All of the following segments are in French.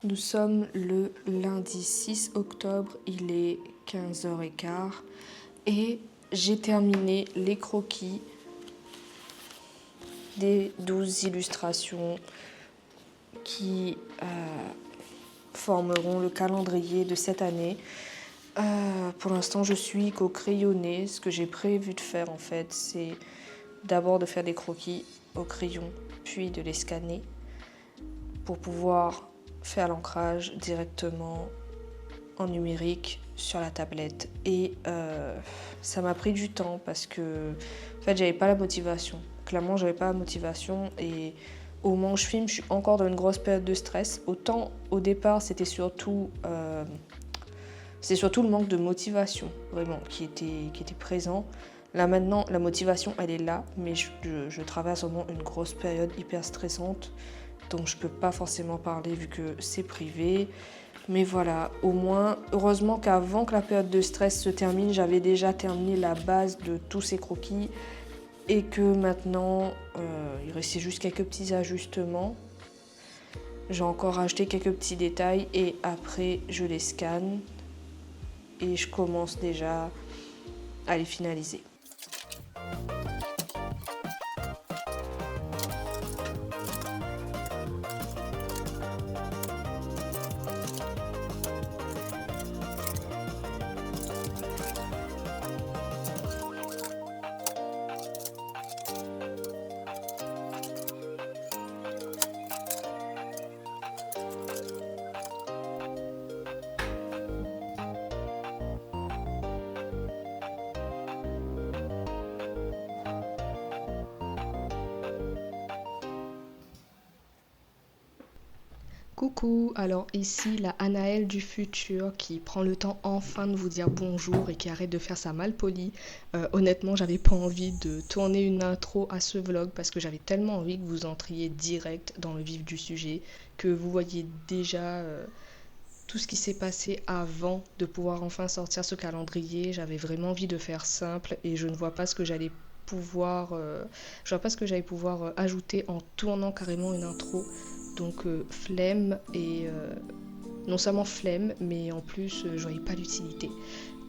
Nous sommes le lundi 6 octobre, il est 15h15 et j'ai terminé les croquis des 12 illustrations qui formeront le calendrier de cette année. Pour l'instant, je suis qu'au crayonné. Ce que j'ai prévu de faire en fait, c'est d'abord de faire des croquis au crayon, puis de les scanner pour pouvoir faire l'ancrage directement en numérique sur la tablette. Et ça m'a pris du temps parce que en fait, j'avais pas la motivation. Clairement, j'avais pas la motivation et au moment où je filme, je suis encore dans une grosse période de stress. Autant au départ, c'était surtout le manque de motivation vraiment qui était présent. Là maintenant, la motivation, elle est là, mais je traverse vraiment une grosse période hyper stressante. Donc je peux pas forcément parler vu que c'est privé. Mais voilà, au moins, heureusement qu'avant que la période de stress se termine, j'avais déjà terminé la base de tous ces croquis. Et que maintenant, il restait juste quelques petits ajustements. J'ai encore rajouté quelques petits détails et après je les scanne. Et je commence déjà à les finaliser. Coucou, alors ici la Anaëlle du futur qui prend le temps enfin de vous dire bonjour et qui arrête de faire sa malpolie. Honnêtement, j'avais pas envie de tourner une intro à ce vlog parce que j'avais tellement envie que vous entriez direct dans le vif du sujet, que vous voyez déjà tout ce qui s'est passé avant de pouvoir enfin sortir ce calendrier. J'avais vraiment envie de faire simple et je ne vois pas ce que j'allais pouvoir ajouter en tournant carrément une intro. Donc flemme et non seulement flemme, mais en plus je voyais pas l'utilité.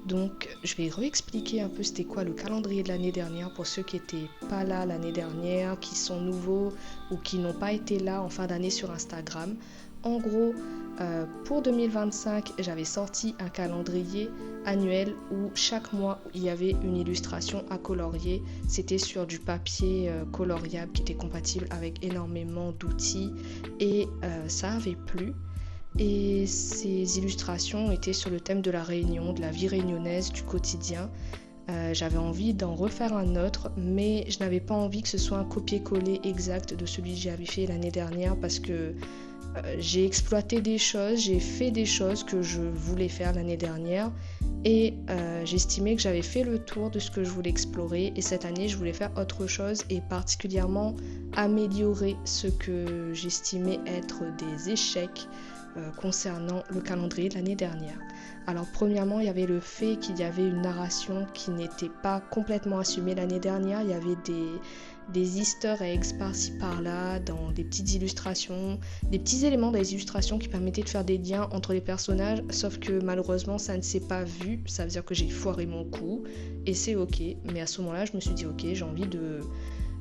Donc je vais réexpliquer un peu c'était quoi le calendrier de l'année dernière pour ceux qui n'étaient pas là l'année dernière, qui sont nouveaux ou qui n'ont pas été là en fin d'année sur Instagram. En gros, pour 2025, j'avais sorti un calendrier annuel où chaque mois il y avait une illustration à colorier. C'était sur du papier coloriable qui était compatible avec énormément d'outils et ça avait plu. Et ces illustrations étaient sur le thème de la Réunion, de la vie réunionnaise, du quotidien. J'avais envie d'en refaire un autre, mais je n'avais pas envie que ce soit un copier-coller exact de celui que j'avais fait l'année dernière parce que j'ai exploité des choses, j'ai fait des choses que je voulais faire l'année dernière et j'estimais que j'avais fait le tour de ce que je voulais explorer et cette année je voulais faire autre chose et particulièrement améliorer ce que j'estimais être des échecs concernant le calendrier de l'année dernière. Alors premièrement, il y avait le fait qu'il y avait une narration qui n'était pas complètement assumée l'année dernière. Il y avait des easter eggs par-ci par-là, dans des petites illustrations, des petits éléments dans les illustrations qui permettaient de faire des liens entre les personnages, sauf que malheureusement ça ne s'est pas vu, ça veut dire que j'ai foiré mon coup, et c'est ok, mais à ce moment-là je me suis dit ok,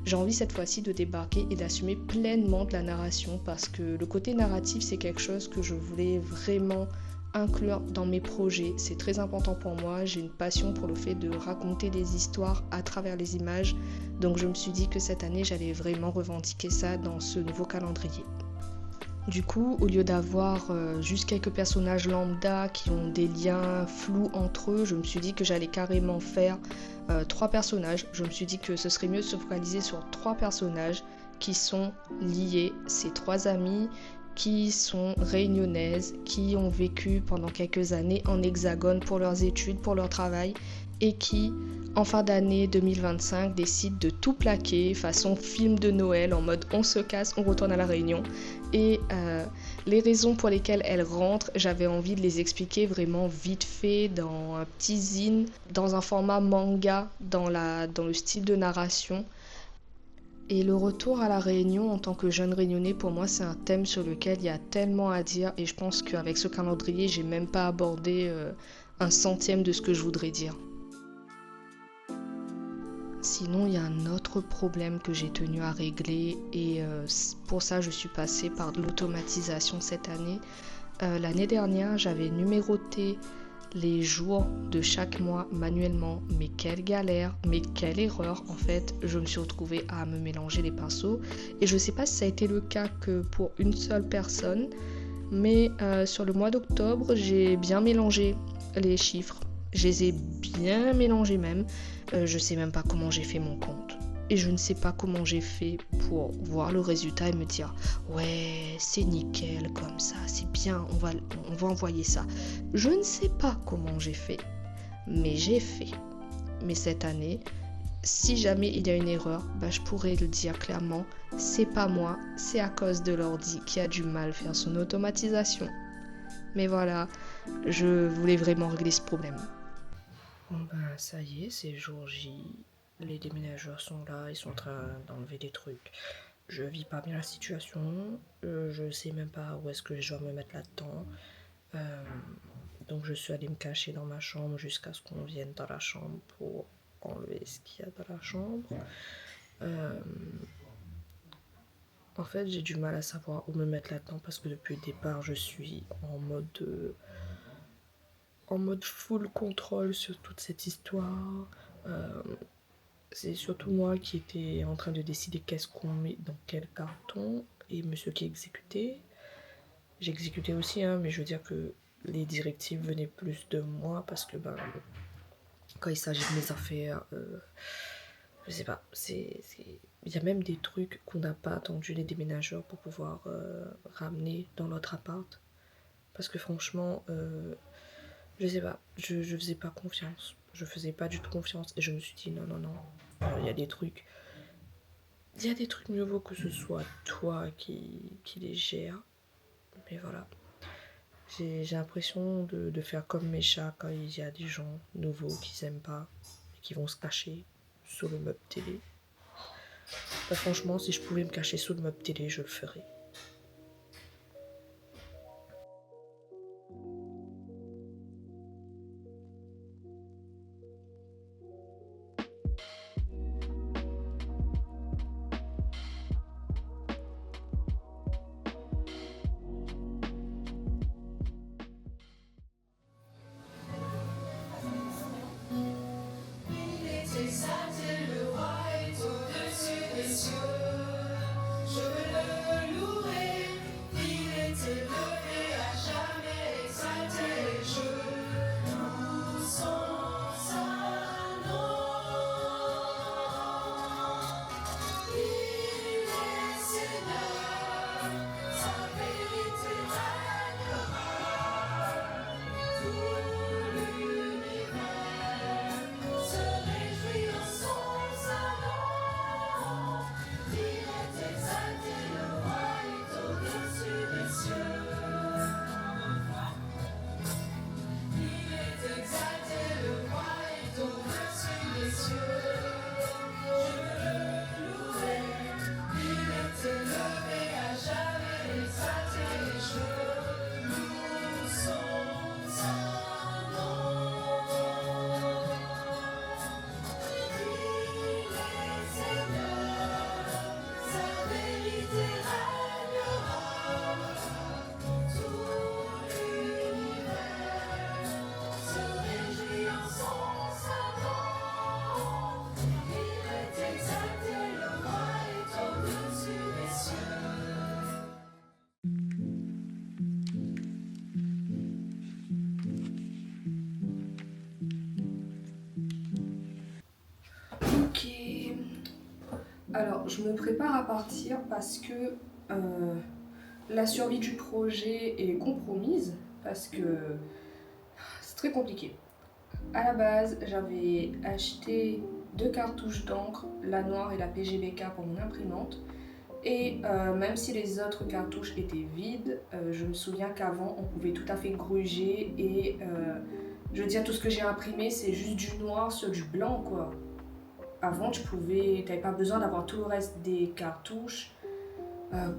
j'ai envie cette fois-ci de débarquer et d'assumer pleinement de la narration parce que le côté narratif c'est quelque chose que je voulais vraiment inclure dans mes projets. C'est très important pour moi, j'ai une passion pour le fait de raconter des histoires à travers les images, donc je me suis dit que cette année j'allais vraiment revendiquer ça dans ce nouveau calendrier. Du coup, au lieu d'avoir juste quelques personnages lambda qui ont des liens flous entre eux, je me suis dit que j'allais carrément faire 3 personnages. Je me suis dit que ce serait mieux de se focaliser sur 3 personnages qui sont liés. Ces 3 amies qui sont réunionnaises, qui ont vécu pendant quelques années en hexagone pour leurs études, pour leur travail et qui, en fin d'année 2025, décident de tout plaquer façon film de Noël en mode on se casse, on retourne à la Réunion. Et les raisons pour lesquelles elles rentrent, j'avais envie de les expliquer vraiment vite fait dans un petit zine, dans un format manga, dans le style de narration. Et le retour à la Réunion en tant que jeune Réunionnais, pour moi, c'est un thème sur lequel il y a tellement à dire et je pense qu'avec ce calendrier, j'ai même pas abordé un centième de ce que je voudrais dire. Sinon, il y a un autre problème que j'ai tenu à régler et pour ça, je suis passée par de l'automatisation cette année. L'année dernière, j'avais numéroté les jours de chaque mois manuellement. Mais quelle galère, mais quelle erreur. En fait, je me suis retrouvée à me mélanger les pinceaux. Et je ne sais pas si ça a été le cas que pour une seule personne, mais sur le mois d'octobre, j'ai bien mélangé les chiffres. Je les ai bien mélangés même. Je sais même pas comment j'ai fait mon compte. Et je ne sais pas comment j'ai fait pour voir le résultat et me dire ouais, c'est nickel comme ça, c'est bien, on va envoyer ça. Je ne sais pas comment j'ai fait, mais j'ai fait. Mais cette année, si jamais il y a une erreur, je pourrais le dire clairement, c'est pas moi, c'est à cause de l'ordi qui a du mal à faire son automatisation. Mais voilà, je voulais vraiment régler ce problème. Bon ça y est, c'est jour J. Les déménageurs sont là, ils sont en train d'enlever des trucs. Je vis pas bien la situation, je sais même pas où est-ce que je dois me mettre là-dedans. Donc je suis allée me cacher dans ma chambre jusqu'à ce qu'on vienne dans la chambre pour enlever ce qu'il y a dans la chambre. En fait, j'ai du mal à savoir où me mettre là-dedans parce que depuis le départ, je suis en mode full contrôle sur toute cette histoire. C'est surtout moi qui étais en train de décider qu'est-ce qu'on met dans quel carton et monsieur qui exécutait. J'exécutais aussi, hein, mais je veux dire que les directives venaient plus de moi parce que quand il s'agit de mes affaires, je sais pas, il y a même des trucs qu'on n'a pas attendu les déménageurs pour pouvoir ramener dans notre appart. Parce que franchement, je sais pas, je faisais pas confiance. Je faisais pas du tout confiance et je me suis dit non, non, non, il y a des trucs. Il y a des trucs mieux vaut que ce soit toi qui les gère. Mais voilà. J'ai l'impression de faire comme mes chats quand il y a des gens nouveaux qui n'aiment pas et qui vont se cacher sous le meuble télé. Franchement, si je pouvais me cacher sous le meuble télé, je le ferais. Ok. Alors, je me prépare à partir parce que la survie du projet est compromise parce que c'est très compliqué. À la base, j'avais acheté 2 cartouches d'encre, la noire et la PGBK pour mon imprimante. Et même si les autres cartouches étaient vides, je me souviens qu'avant on pouvait tout à fait gruger et je veux dire tout ce que j'ai imprimé c'est juste du noir sur du blanc quoi. avant, tu n'avais pas besoin d'avoir tout le reste des cartouches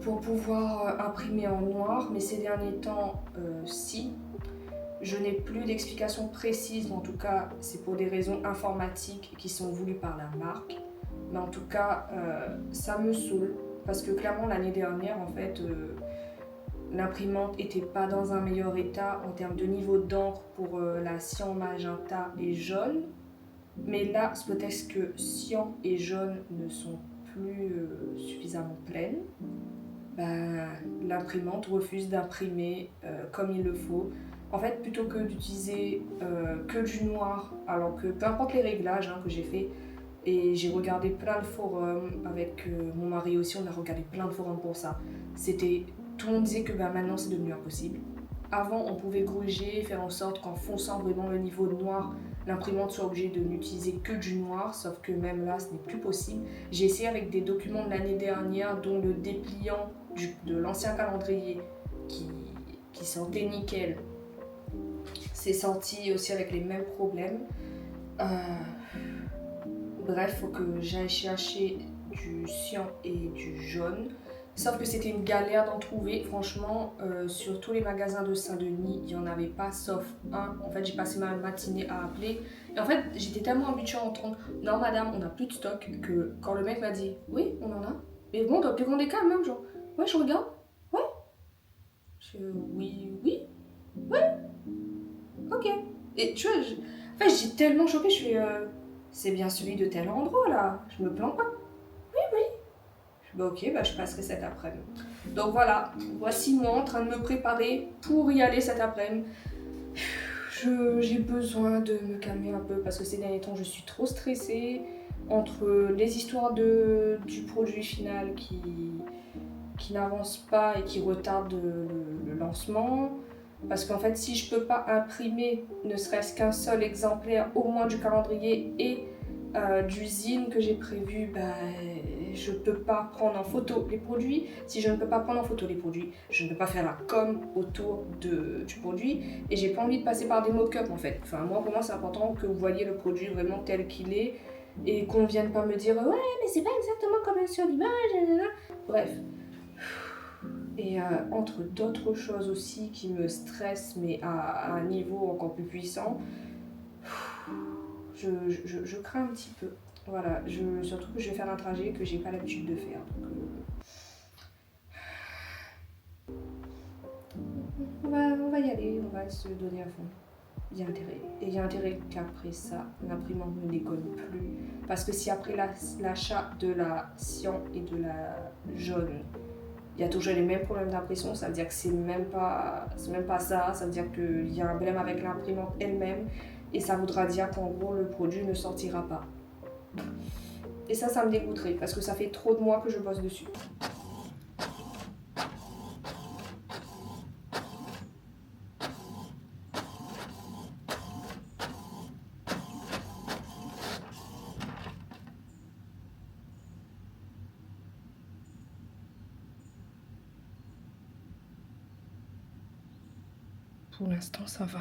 pour pouvoir imprimer en noir, mais ces derniers temps, si. Je n'ai plus d'explications précises, mais en tout cas, c'est pour des raisons informatiques qui sont voulues par la marque. Mais en tout cas, ça me saoule, parce que clairement, l'année dernière, en fait, l'imprimante n'était pas dans un meilleur état en termes de niveau d'encre pour la cyan, magenta et jaune. Mais là, c'est peut-être que cyan et jaune ne sont plus suffisamment pleines. Ben, l'imprimante refuse d'imprimer comme il le faut. En fait, plutôt que d'utiliser que du noir, alors que peu importe les réglages que j'ai fait, et j'ai regardé plein de forums avec mon mari aussi, on a regardé plein de forums pour ça. Tout le monde disait que maintenant c'est devenu impossible. Avant, on pouvait gruger, faire en sorte qu'en fonçant vraiment le niveau de noir, l'imprimante soit obligée de n'utiliser que du noir, sauf que même là, ce n'est plus possible. J'ai essayé avec des documents de l'année dernière, dont le dépliant de l'ancien calendrier qui sentait nickel. C'est sorti aussi avec les mêmes problèmes. Bref, il faut que j'aille chercher du cyan et du jaune. Sauf que c'était une galère d'en trouver. Franchement, sur tous les magasins de Saint-Denis, il n'y en avait pas sauf un. En fait, j'ai passé ma matinée à appeler. Et en fait, j'étais tellement habituée à entendre « Non, madame, on n'a plus de stock » que quand le mec m'a dit « Oui, on en a. Mais bon, dans plus grand des cas, même, genre « Ouais, je regarde. Ouais. » Oui, oui. Ouais. Ok. Et tu vois, en fait, j'étais tellement choquée. Je fais c'est bien celui de tel endroit, là. Je me plante pas. Bah ok, bah je passerai cet après-midi. Donc voilà, voici moi en train de me préparer pour y aller cet après-midi. J'ai besoin de me calmer un peu parce que ces derniers temps je suis trop stressée entre les histoires du produit final qui n'avance pas et qui retarde le lancement. Parce qu'en fait, si je peux pas imprimer ne serait-ce qu'un seul exemplaire au moins du calendrier et d'usine que j'ai prévu, je ne peux pas prendre en photo les produits. Si je ne peux pas prendre en photo les produits, je ne peux pas faire la com autour du produit. Et j'ai pas envie de passer par des mock-ups en fait. Enfin, pour moi, c'est important que vous voyez le produit vraiment tel qu'il est et qu'on ne vienne pas me dire ouais, mais c'est pas exactement comme sur l'image. Bref. Et entre d'autres choses aussi qui me stressent, mais à un niveau encore plus puissant, je crains un petit peu. Voilà, surtout que je vais faire un trajet que j'ai pas l'habitude de faire. Donc, on va y aller, on va se donner à fond. Il y a intérêt. Et il y a intérêt qu'après ça, l'imprimante ne déconne plus. Parce que si après l'achat de la cyan et de la jaune, il y a toujours les mêmes problèmes d'impression, ça veut dire que c'est même pas ça, ça veut dire qu'il y a un problème avec l'imprimante elle-même et ça voudra dire qu'en gros le produit ne sortira pas. Et ça me dégoûterait parce que ça fait trop de mois que je bosse dessus. Pour l'instant, ça va.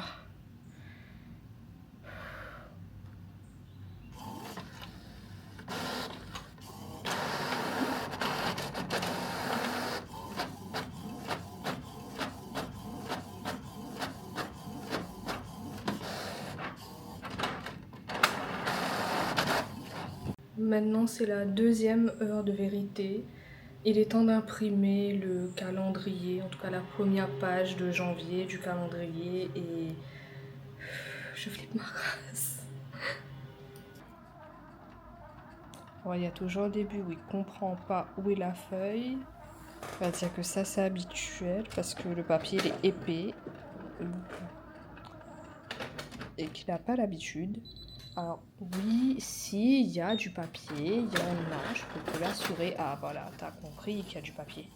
Maintenant, c'est la 2e heure de vérité. Il est temps d'imprimer le calendrier, en tout cas la première page de janvier du calendrier et je flippe ma race. Alors, il y a toujours le début où il comprend pas où est la feuille. On va dire que ça c'est habituel parce que le papier il est épais et qu'il n'a pas l'habitude. Alors oui, si, il y a du papier, il y en a, je peux te l'assurer. Ah voilà, t'as compris qu'il y a du papier.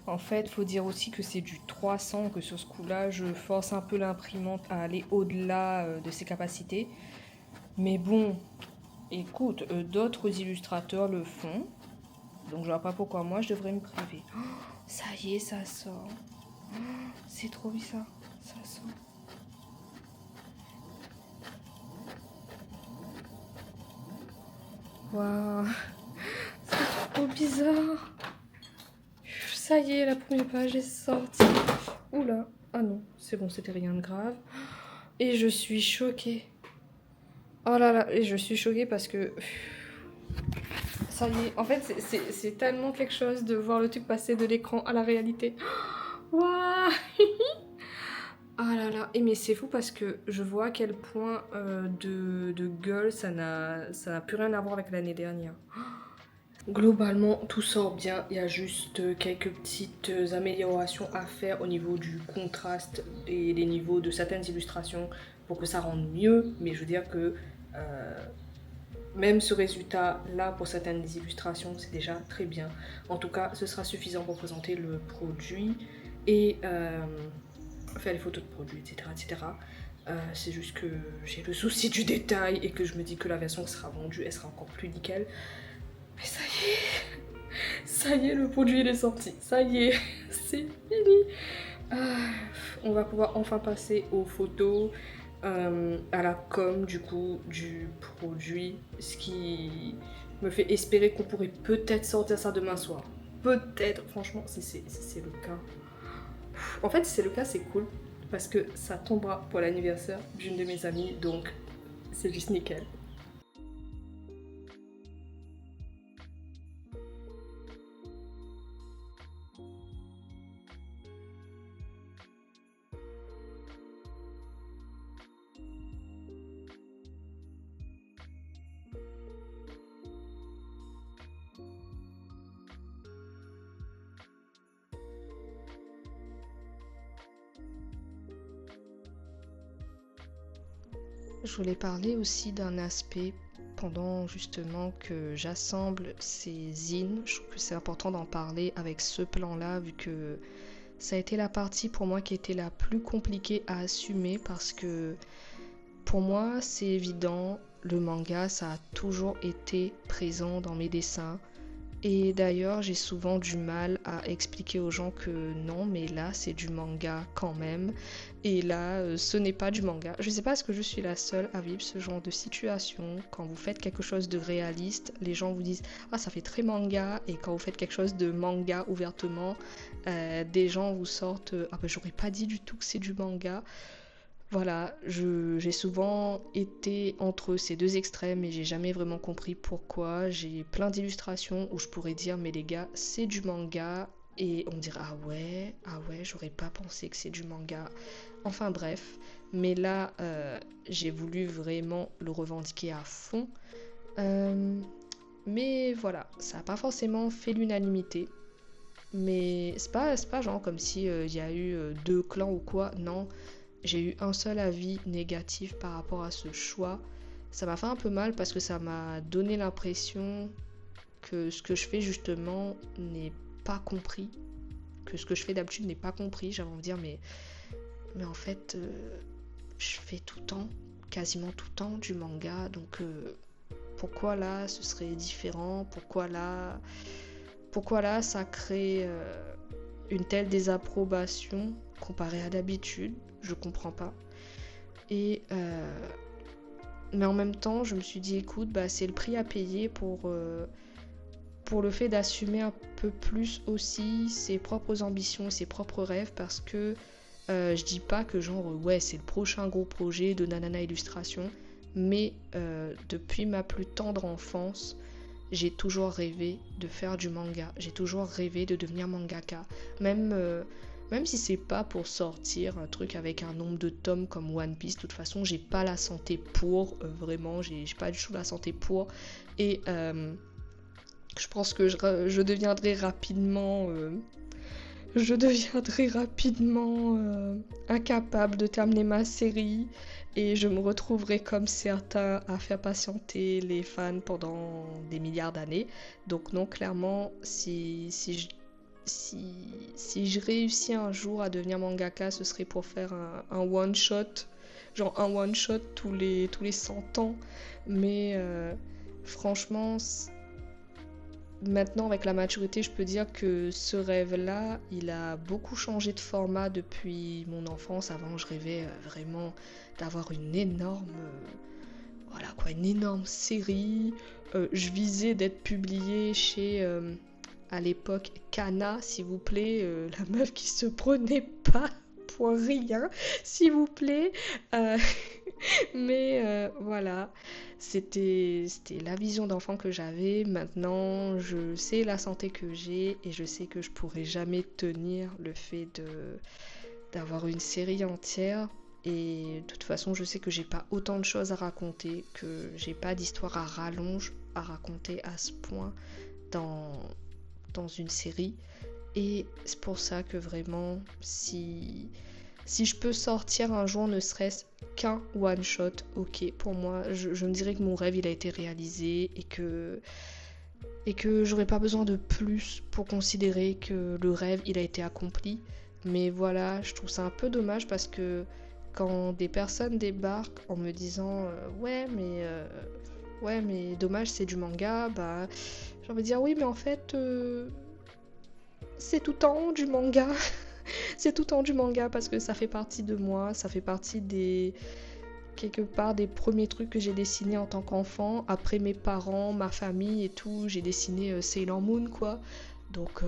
En fait, faut dire aussi que c'est du 300, que sur ce coup-là, je force un peu l'imprimante à aller au-delà de ses capacités. Mais bon, écoute, d'autres illustrateurs le font. Donc je vois pas pourquoi moi je devrais me priver. Oh, ça y est, ça sort. Oh, c'est trop bizarre, ça sort. Waouh, c'est trop bizarre. Ça y est, la première page est sortie. Oula, ah non, c'est bon, c'était rien de grave. Et je suis choquée. Oh là là, et je suis choquée parce que... Ça y est, en fait, c'est tellement quelque chose de voir le truc passer de l'écran à la réalité. Waouh. Ah là là, et mais c'est fou parce que je vois à quel point de gueule ça n'a plus rien à voir avec l'année dernière. Globalement, tout sort bien. Il y a juste quelques petites améliorations à faire au niveau du contraste et des niveaux de certaines illustrations pour que ça rende mieux. Mais je veux dire que même ce résultat-là, pour certaines illustrations, c'est déjà très bien. En tout cas, ce sera suffisant pour présenter le produit et faire les photos de produits, etc. etc. C'est juste que j'ai le souci du détail et que je me dis que la version qui sera vendue, elle sera encore plus nickel. Mais ça y est, le produit il est sorti, ça y est, c'est fini. On va pouvoir enfin passer aux photos, à la com du coup du produit, ce qui me fait espérer qu'on pourrait peut-être sortir ça demain soir. Peut-être, franchement, si c'est le cas. En fait, si c'est le cas, c'est cool, parce que ça tombera pour l'anniversaire d'une de mes amies, donc c'est juste nickel. Je voulais parler aussi d'un aspect pendant justement que j'assemble ces zines. Je trouve que c'est important d'en parler avec ce plan-là, vu que ça a été la partie pour moi qui était la plus compliquée à assumer parce que pour moi, c'est évident, le manga, ça a toujours été présent dans mes dessins. Et d'ailleurs, j'ai souvent du mal à expliquer aux gens que non, mais là, c'est du manga quand même. Et là, ce n'est pas du manga. Je sais pas, est-ce que je suis la seule à vivre ce genre de situation. Quand vous faites quelque chose de réaliste, les gens vous disent ah, ça fait très manga. Et quand vous faites quelque chose de manga ouvertement, des gens vous sortent ah, ben j'aurais pas dit du tout que c'est du manga. Voilà, j'ai souvent été entre ces deux extrêmes et j'ai jamais vraiment compris pourquoi. J'ai plein d'illustrations où je pourrais dire mais les gars, c'est du manga et on dirait ah ouais, j'aurais pas pensé que c'est du manga. Enfin bref, mais là j'ai voulu vraiment le revendiquer à fond. Euh, mais voilà, ça n'a pas forcément fait l'unanimité. Mais c'est pas genre comme si y a eu deux clans ou quoi, non. J'ai eu un seul avis négatif par rapport à ce choix. Ça m'a fait un peu mal parce que ça m'a donné l'impression que ce que je fais justement n'est pas compris. Que ce que je fais d'habitude n'est pas compris. J'avais envie de dire mais en fait je fais tout le temps, quasiment tout le temps du manga. Donc pourquoi là ce serait différent? Pourquoi là ça crée une telle désapprobation comparée à d'habitude? Je comprends pas. Et mais en même temps, je me suis dit écoute, bah, c'est le prix à payer pour le fait d'assumer un peu plus aussi ses propres ambitions, ses propres rêves, parce que je dis pas que genre ouais c'est le prochain gros projet de Nanana Illustration, mais depuis ma plus tendre enfance, j'ai toujours rêvé de faire du manga, j'ai toujours rêvé de devenir mangaka, même si c'est pas pour sortir un truc avec un nombre de tomes comme One Piece. De toute façon, j'ai pas la santé pour, vraiment, j'ai pas du tout la santé pour. Et je pense que je deviendrai rapidement incapable de terminer ma série et je me retrouverai comme certains à faire patienter les fans pendant des milliards d'années. Donc non, clairement, si je réussis un jour à devenir mangaka, ce serait pour faire un one shot, genre un one shot tous les 100 ans. Mais franchement, maintenant avec la maturité, je peux dire que ce rêve-là, il a beaucoup changé de format depuis mon enfance. Avant, je rêvais vraiment d'avoir une énorme voilà quoi, une énorme série. Je visais d'être publiée chez, à l'époque, Kana, s'il vous plaît, la meuf qui se prenait pas pour rien, s'il vous plaît. Euh, Mais voilà, c'était la vision d'enfant que j'avais. Maintenant, je sais la santé que j'ai et je sais que je pourrai jamais tenir le fait d'avoir une série entière. Et de toute façon, je sais que j'ai pas autant de choses à raconter, que j'ai pas d'histoire à rallonge à raconter à ce point dans, dans une série. Et c'est pour ça que vraiment, si je peux sortir un jour ne serait-ce qu'un one shot, ok, pour moi, je me dirais que mon rêve il a été réalisé et que j'aurais pas besoin de plus pour considérer que le rêve il a été accompli. Mais voilà, je trouve ça un peu dommage parce que quand des personnes débarquent en me disant ouais mais dommage c'est du manga, bah j'ai envie de dire oui mais en fait c'est tout en haut du manga. C'est tout en haut du manga parce que ça fait partie de moi, ça fait partie des quelque part des premiers trucs que j'ai dessinés en tant qu'enfant. Après mes parents, ma famille et tout, j'ai dessiné Sailor Moon quoi. Donc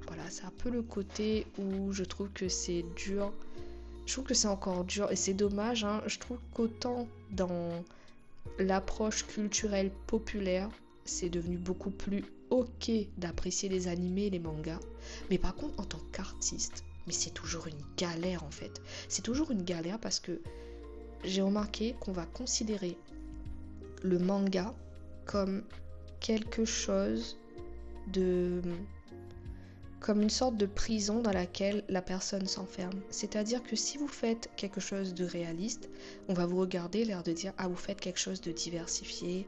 voilà, c'est un peu le côté où je trouve que c'est dur. Je trouve que c'est encore dur et c'est dommage, hein. Je trouve qu'autant dans l'approche culturelle populaire, c'est devenu beaucoup plus ok d'apprécier les animés et les mangas. Mais par contre, en tant qu'artiste, mais c'est toujours une galère en fait. C'est toujours une galère parce que j'ai remarqué qu'on va considérer le manga comme quelque chose de comme une sorte de prison dans laquelle la personne s'enferme. C'est-à-dire que si vous faites quelque chose de réaliste, on va vous regarder, l'air de dire « Ah, vous faites quelque chose de diversifié,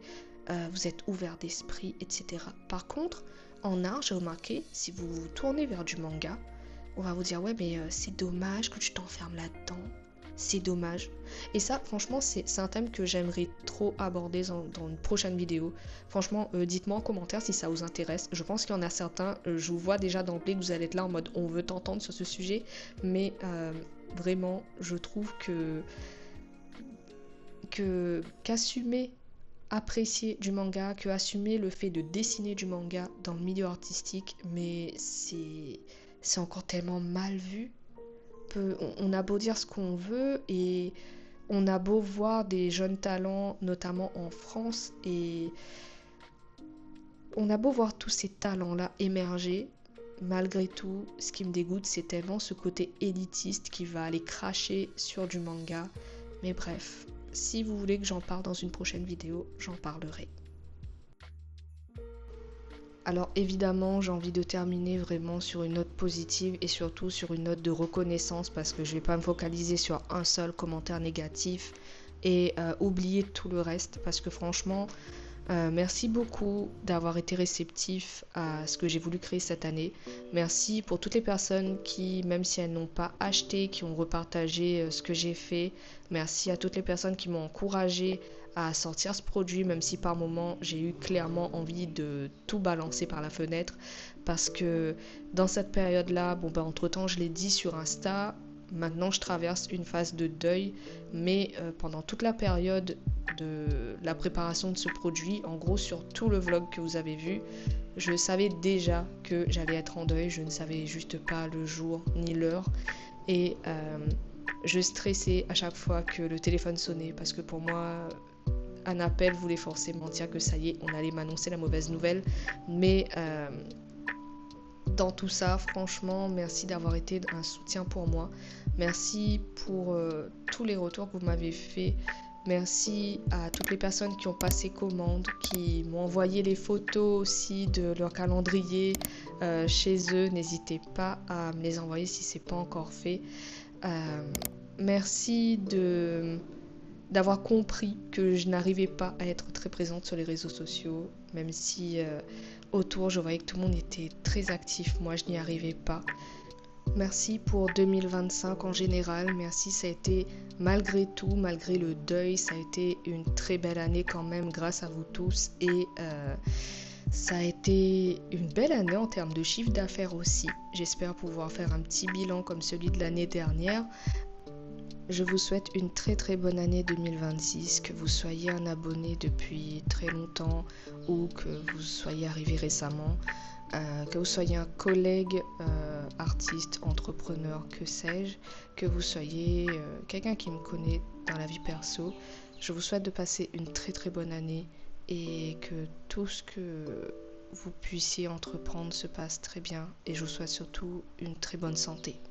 vous êtes ouvert d'esprit, etc. » Par contre, en art, j'ai remarqué, si vous vous tournez vers du manga, on va vous dire « Ouais, mais c'est dommage que tu t'enfermes là-dedans. C'est dommage. » Et ça, franchement, c'est un thème que j'aimerais trop aborder dans une prochaine vidéo. Franchement, dites-moi en commentaire si ça vous intéresse. Je pense qu'il y en a certains, je vous vois déjà d'emblée que vous allez être là en mode on veut t'entendre sur ce sujet. Mais vraiment, je trouve qu'assumer apprécier du manga, que assumer le fait de dessiner du manga dans le milieu artistique, mais c'est encore tellement mal vu. On a beau dire ce qu'on veut et on a beau voir des jeunes talents, notamment en France, et on a beau voir tous ces talents-là émerger, malgré tout, ce qui me dégoûte, c'est tellement ce côté élitiste qui va aller cracher sur du manga. Mais bref, si vous voulez que j'en parle dans une prochaine vidéo, j'en parlerai. Alors évidemment, j'ai envie de terminer vraiment sur une note positive et surtout sur une note de reconnaissance parce que je ne vais pas me focaliser sur un seul commentaire négatif et oublier tout le reste parce que franchement, merci beaucoup d'avoir été réceptif à ce que j'ai voulu créer cette année. Merci pour toutes les personnes qui, même si elles n'ont pas acheté, qui ont repartagé ce que j'ai fait. Merci à toutes les personnes qui m'ont encouragé à sortir ce produit, même si par moments j'ai eu clairement envie de tout balancer par la fenêtre. Parce que dans cette période-là, entre temps je l'ai dit sur Insta, maintenant je traverse une phase de deuil, mais pendant toute la période de la préparation de ce produit, en gros sur tout le vlog que vous avez vu, je savais déjà que j'allais être en deuil, je ne savais juste pas le jour ni l'heure et je stressais à chaque fois que le téléphone sonnait parce que pour moi un appel voulait forcément dire que ça y est, on allait m'annoncer la mauvaise nouvelle, mais dans tout ça, franchement, merci d'avoir été un soutien pour moi. Merci pour tous les retours que vous m'avez fait. Merci à toutes les personnes qui ont passé commande, qui m'ont envoyé les photos aussi de leur calendrier chez eux. N'hésitez pas à me les envoyer si ce n'est pas encore fait. Merci d'avoir compris que je n'arrivais pas à être très présente sur les réseaux sociaux, même si autour je voyais que tout le monde était très actif, moi je n'y arrivais pas. Merci pour 2025 en général, merci, ça a été malgré tout, malgré le deuil, ça a été une très belle année quand même grâce à vous tous et ça a été une belle année en termes de chiffre d'affaires aussi. J'espère pouvoir faire un petit bilan comme celui de l'année dernière. Je vous souhaite une très très bonne année 2026, que vous soyez un abonné depuis très longtemps ou que vous soyez arrivé récemment, que vous soyez un collègue, artiste, entrepreneur, que sais-je, que vous soyez quelqu'un qui me connaît dans la vie perso. Je vous souhaite de passer une très très bonne année et que tout ce que vous puissiez entreprendre se passe très bien et je vous souhaite surtout une très bonne santé.